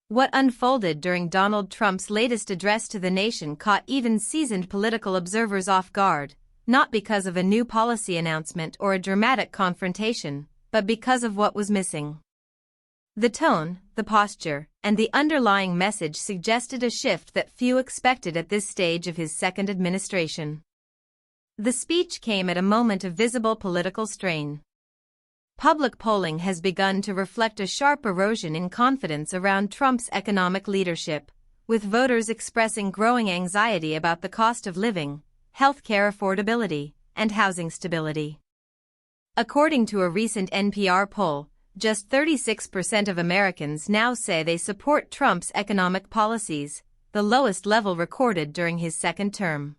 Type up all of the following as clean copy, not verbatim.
What unfolded during Donald Trump's latest address to the nation caught even seasoned political observers off guard, not because of a new policy announcement or a dramatic confrontation, but because of what was missing. The tone, the posture, and the underlying message suggested a shift that few expected at this stage of his second administration. The speech came at a moment of visible political strain. Public polling has begun to reflect a sharp erosion in confidence around Trump's economic leadership, with voters expressing growing anxiety about the cost of living, healthcare affordability, and housing stability. According to a recent NPR poll, just 36% of Americans now say they support Trump's economic policies, the lowest level recorded during his second term.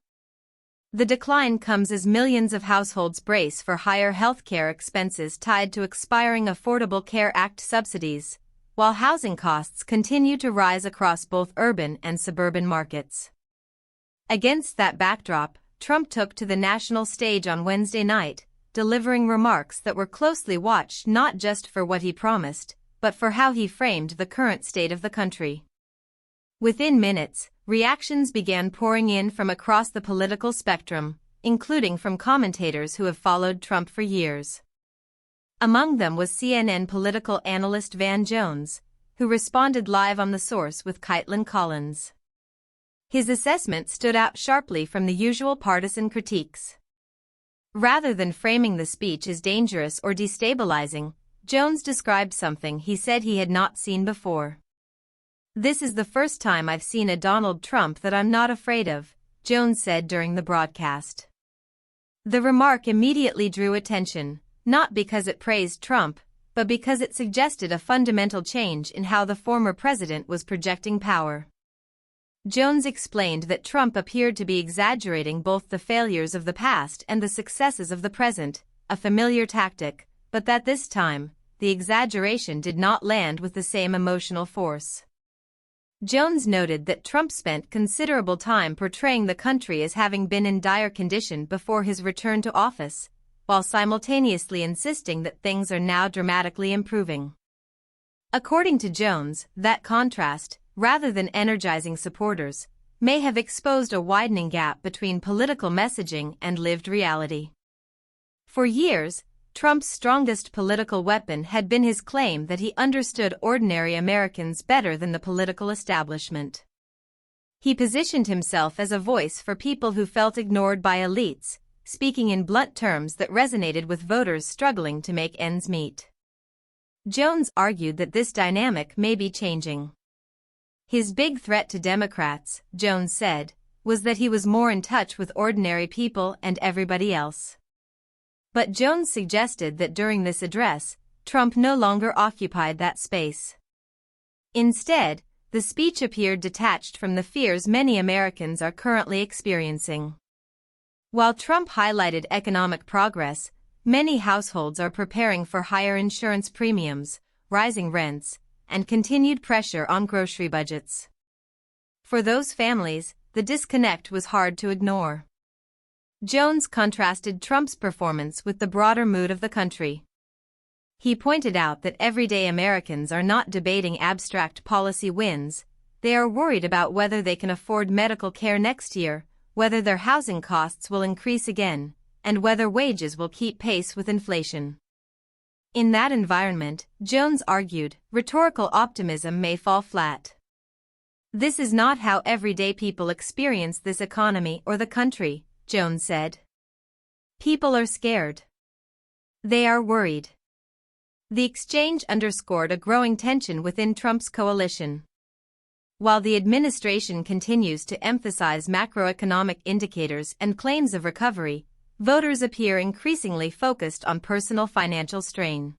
The decline comes as millions of households brace for higher healthcare expenses tied to expiring Affordable Care Act subsidies, while housing costs continue to rise across both urban and suburban markets. Against that backdrop, Trump took to the national stage on Wednesday night, delivering remarks that were closely watched not just for what he promised, but for how he framed the current state of the country. Within minutes, reactions began pouring in from across the political spectrum, including from commentators who have followed Trump for years. Among them was CNN political analyst Van Jones, who responded live on The Source with Caitlin Collins. His assessment stood out sharply from the usual partisan critiques. Rather than framing the speech as dangerous or destabilizing, Jones described something he said he had not seen before. "This is the first time I've seen a Donald Trump that I'm not afraid of," Jones said during the broadcast. The remark immediately drew attention, not because it praised Trump, but because it suggested a fundamental change in how the former president was projecting power. Jones explained that Trump appeared to be exaggerating both the failures of the past and the successes of the present, a familiar tactic, but that this time, the exaggeration did not land with the same emotional force. Jones noted that Trump spent considerable time portraying the country as having been in dire condition before his return to office, while simultaneously insisting that things are now dramatically improving. According to Jones, that contrast, rather than energizing supporters, may have exposed a widening gap between political messaging and lived reality. For years, Trump's strongest political weapon had been his claim that he understood ordinary Americans better than the political establishment. He positioned himself as a voice for people who felt ignored by elites, speaking in blunt terms that resonated with voters struggling to make ends meet. Jones argued that this dynamic may be changing. His big threat to Democrats, Jones said, was that he was more in touch with ordinary people and everybody else. But Jones suggested that during this address, Trump no longer occupied that space. Instead, the speech appeared detached from the fears many Americans are currently experiencing. While Trump highlighted economic progress, many households are preparing for higher insurance premiums, rising rents, and continued pressure on grocery budgets. For those families, the disconnect was hard to ignore. Jones contrasted Trump's performance with the broader mood of the country. He pointed out that everyday Americans are not debating abstract policy wins, they are worried about whether they can afford medical care next year, whether their housing costs will increase again, and whether wages will keep pace with inflation. In that environment, Jones argued, rhetorical optimism may fall flat. "This is not how everyday people experience this economy or the country," Jones said. "People are scared. They are worried." The exchange underscored a growing tension within Trump's coalition. While the administration continues to emphasize macroeconomic indicators and claims of recovery, voters appear increasingly focused on personal financial strain.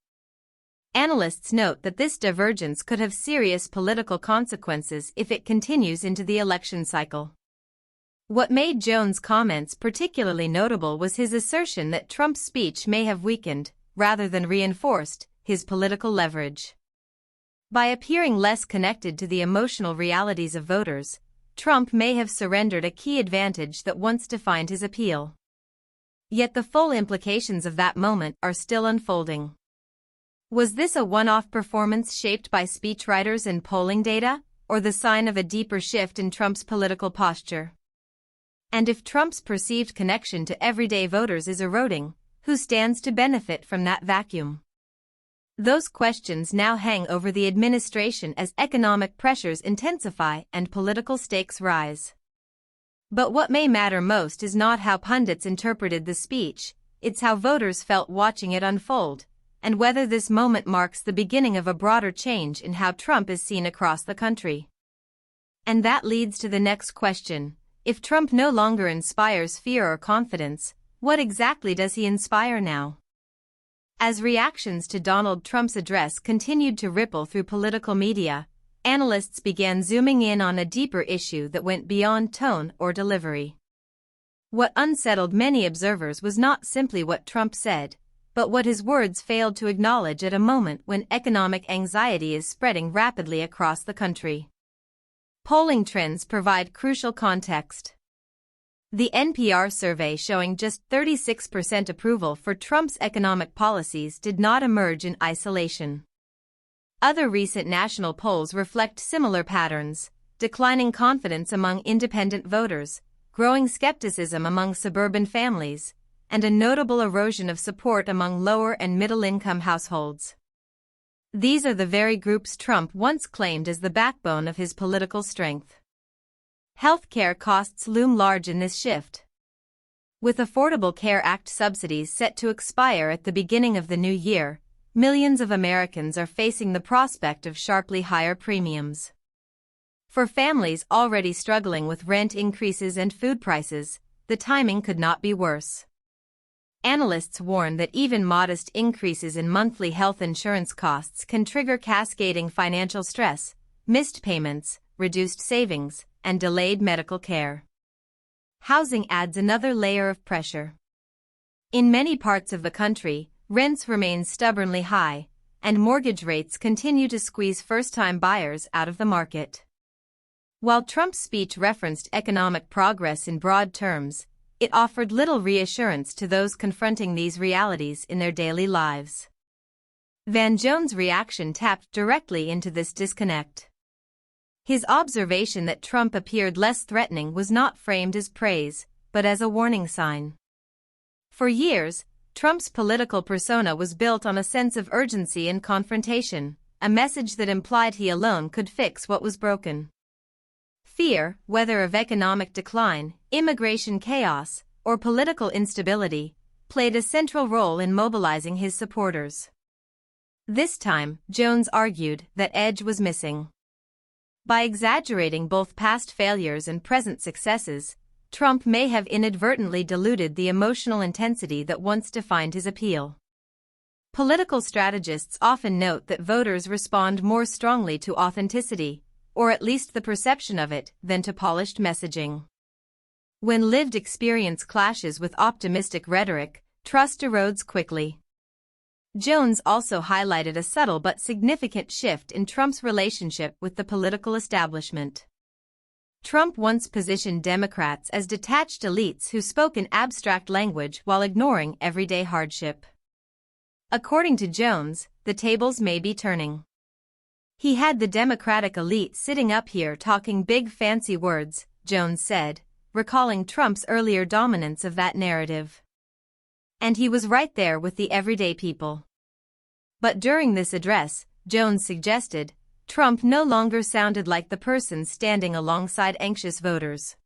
Analysts note that this divergence could have serious political consequences if it continues into the election cycle. What made Jones' comments particularly notable was his assertion that Trump's speech may have weakened, rather than reinforced, his political leverage. By appearing less connected to the emotional realities of voters, Trump may have surrendered a key advantage that once defined his appeal. Yet the full implications of that moment are still unfolding. Was this a one-off performance shaped by speechwriters and polling data, or the sign of a deeper shift in Trump's political posture? And if Trump's perceived connection to everyday voters is eroding, who stands to benefit from that vacuum? Those questions now hang over the administration as economic pressures intensify and political stakes rise. But what may matter most is not how pundits interpreted the speech, it's how voters felt watching it unfold, and whether this moment marks the beginning of a broader change in how Trump is seen across the country. And that leads to the next question: if Trump no longer inspires fear or confidence, what exactly does he inspire now? As reactions to Donald Trump's address continued to ripple through political media, analysts began zooming in on a deeper issue that went beyond tone or delivery. What unsettled many observers was not simply what Trump said, but what his words failed to acknowledge at a moment when economic anxiety is spreading rapidly across the country. Polling trends provide crucial context. The NPR survey showing just 36% approval for Trump's economic policies did not emerge in isolation. Other recent national polls reflect similar patterns: declining confidence among independent voters, growing skepticism among suburban families, and a notable erosion of support among lower and middle-income households. These are the very groups Trump once claimed as the backbone of his political strength. Healthcare costs loom large in this shift. With Affordable Care Act subsidies set to expire at the beginning of the new year, millions of Americans are facing the prospect of sharply higher premiums. For families already struggling with rent increases and food prices, the timing could not be worse. Analysts warn that even modest increases in monthly health insurance costs can trigger cascading financial stress, missed payments, reduced savings, and delayed medical care. Housing adds another layer of pressure. In many parts of the country, rents remain stubbornly high, and mortgage rates continue to squeeze first-time buyers out of the market. While Trump's speech referenced economic progress in broad terms, it offered little reassurance to those confronting these realities in their daily lives. Van Jones' reaction tapped directly into this disconnect. His observation that Trump appeared less threatening was not framed as praise, but as a warning sign. For years, Trump's political persona was built on a sense of urgency and confrontation, a message that implied he alone could fix what was broken. Fear, whether of economic decline, immigration chaos, or political instability, played a central role in mobilizing his supporters. This time, Jones argued that edge was missing. By exaggerating both past failures and present successes, Trump may have inadvertently diluted the emotional intensity that once defined his appeal. Political strategists often note that voters respond more strongly to authenticity, or at least the perception of it, than to polished messaging. When lived experience clashes with optimistic rhetoric, trust erodes quickly. Jones also highlighted a subtle but significant shift in Trump's relationship with the political establishment. Trump once positioned Democrats as detached elites who spoke in abstract language while ignoring everyday hardship. According to Jones, the tables may be turning. He had the Democratic elite sitting up here talking big fancy words, Jones said, recalling Trump's earlier dominance of that narrative. And he was right there with the everyday people. But during this address, Jones suggested, Trump no longer sounded like the person standing alongside anxious voters.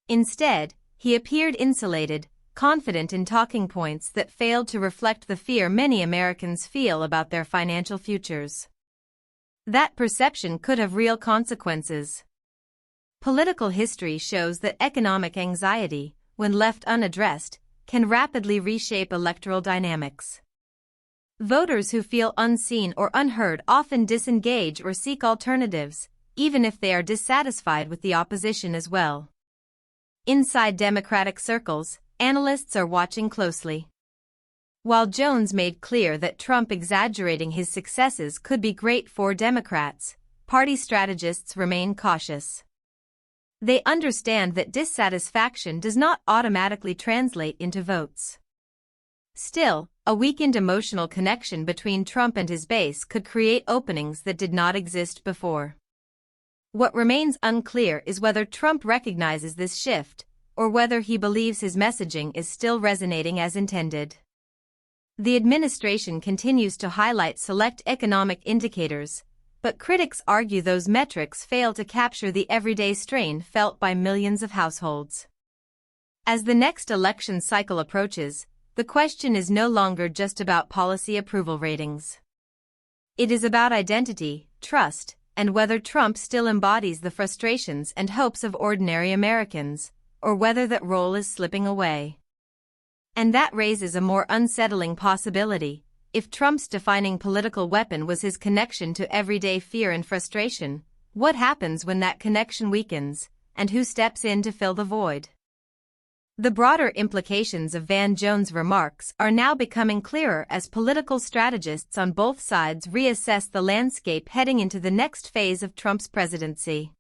Instead, he appeared insulated, confident in talking points that failed to reflect the fear many Americans feel about their financial futures. That perception could have real consequences. Political history shows that economic anxiety, when left unaddressed, can rapidly reshape electoral dynamics. Voters who feel unseen or unheard often disengage or seek alternatives, even if they are dissatisfied with the opposition as well. Inside Democratic circles, analysts are watching closely. While Jones made clear that Trump exaggerating his successes could be great for Democrats, party strategists remain cautious. They understand that dissatisfaction does not automatically translate into votes. Still, a weakened emotional connection between Trump and his base could create openings that did not exist before. What remains unclear is whether Trump recognizes this shift, or whether he believes his messaging is still resonating as intended. The administration continues to highlight select economic indicators, but critics argue those metrics fail to capture the everyday strain felt by millions of households. As the next election cycle approaches, the question is no longer just about policy approval ratings. It is about identity, trust, and whether Trump still embodies the frustrations and hopes of ordinary Americans, or whether that role is slipping away. And that raises a more unsettling possibility. If Trump's defining political weapon was his connection to everyday fear and frustration, what happens when that connection weakens, and who steps in to fill the void? The broader implications of Van Jones' remarks are now becoming clearer as political strategists on both sides reassess the landscape heading into the next phase of Trump's presidency.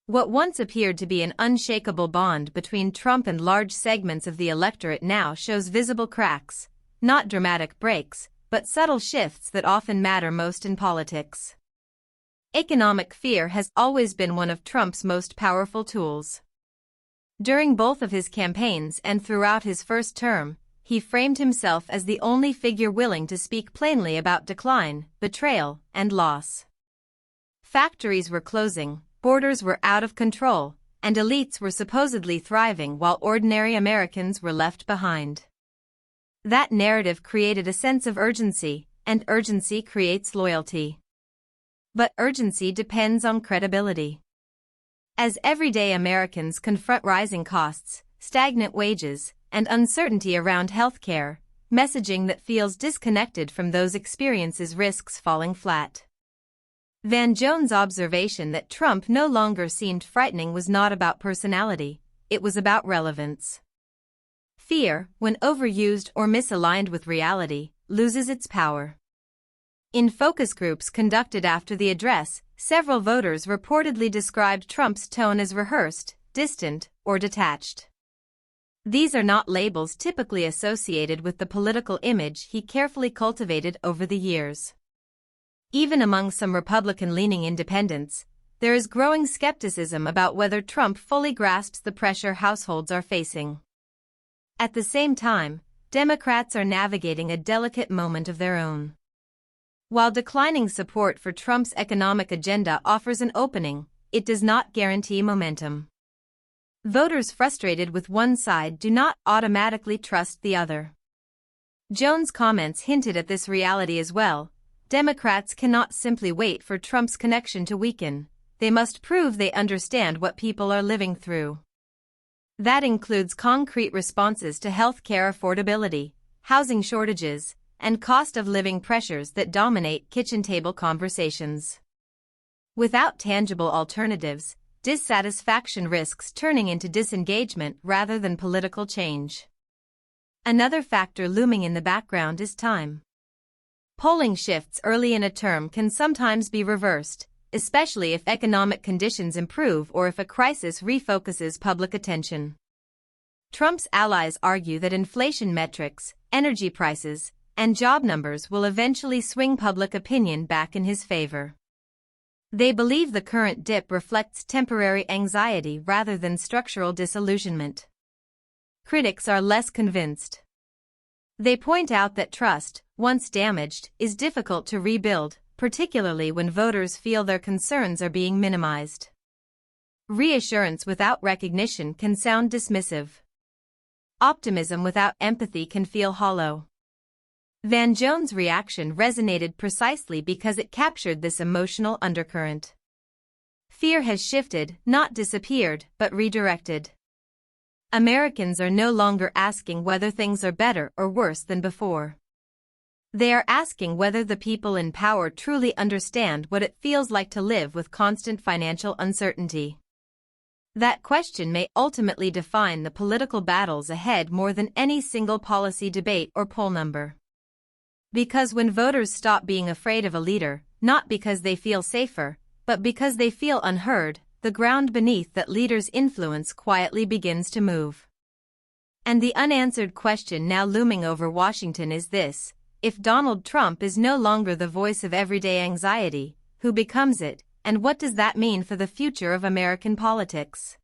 What once appeared to be an unshakable bond between Trump and large segments of the electorate now shows visible cracks, not dramatic breaks, but subtle shifts that often matter most in politics. Economic fear has always been one of Trump's most powerful tools. During both of his campaigns and throughout his first term, he framed himself as the only figure willing to speak plainly about decline, betrayal, and loss. Factories were closing, borders were out of control, and elites were supposedly thriving while ordinary Americans were left behind. That narrative created a sense of urgency, and urgency creates loyalty. But urgency depends on credibility. As everyday Americans confront rising costs, stagnant wages, and uncertainty around healthcare, messaging that feels disconnected from those experiences risks falling flat. Van Jones' observation that Trump no longer seemed frightening was not about personality, it was about relevance. Fear, when overused or misaligned with reality, loses its power. In focus groups conducted after the address, several voters reportedly described Trump's tone as rehearsed, distant, or detached. These are not labels typically associated with the political image he carefully cultivated over the years. Even among some Republican-leaning independents, there is growing skepticism about whether Trump fully grasps the pressure households are facing. At the same time, Democrats are navigating a delicate moment of their own. While declining support for Trump's economic agenda offers an opening, it does not guarantee momentum. Voters frustrated with one side do not automatically trust the other. Jones' comments hinted at this reality as well. Democrats cannot simply wait for Trump's connection to weaken, they must prove they understand what people are living through. That includes concrete responses to health care affordability, housing shortages, and cost of living pressures that dominate kitchen table conversations. Without tangible alternatives, dissatisfaction risks turning into disengagement rather than political change. Another factor looming in the background is time. Polling shifts early in a term can sometimes be reversed, especially if economic conditions improve or if a crisis refocuses public attention. Trump's allies argue that inflation metrics, energy prices, and job numbers will eventually swing public opinion back in his favor. They believe the current dip reflects temporary anxiety rather than structural disillusionment. Critics are less convinced. They point out that trust, once damaged, is difficult to rebuild, particularly when voters feel their concerns are being minimized. Reassurance without recognition can sound dismissive. Optimism without empathy can feel hollow. Van Jones' reaction resonated precisely because it captured this emotional undercurrent. Fear has shifted, not disappeared, but redirected. Americans are no longer asking whether things are better or worse than before. They are asking whether the people in power truly understand what it feels like to live with constant financial uncertainty. That question may ultimately define the political battles ahead more than any single policy debate or poll number. Because when voters stop being afraid of a leader, not because they feel safer, but because they feel unheard, the ground beneath that leader's influence quietly begins to move. And the unanswered question now looming over Washington is this: if Donald Trump is no longer the voice of everyday anxiety, who becomes it, and what does that mean for the future of American politics?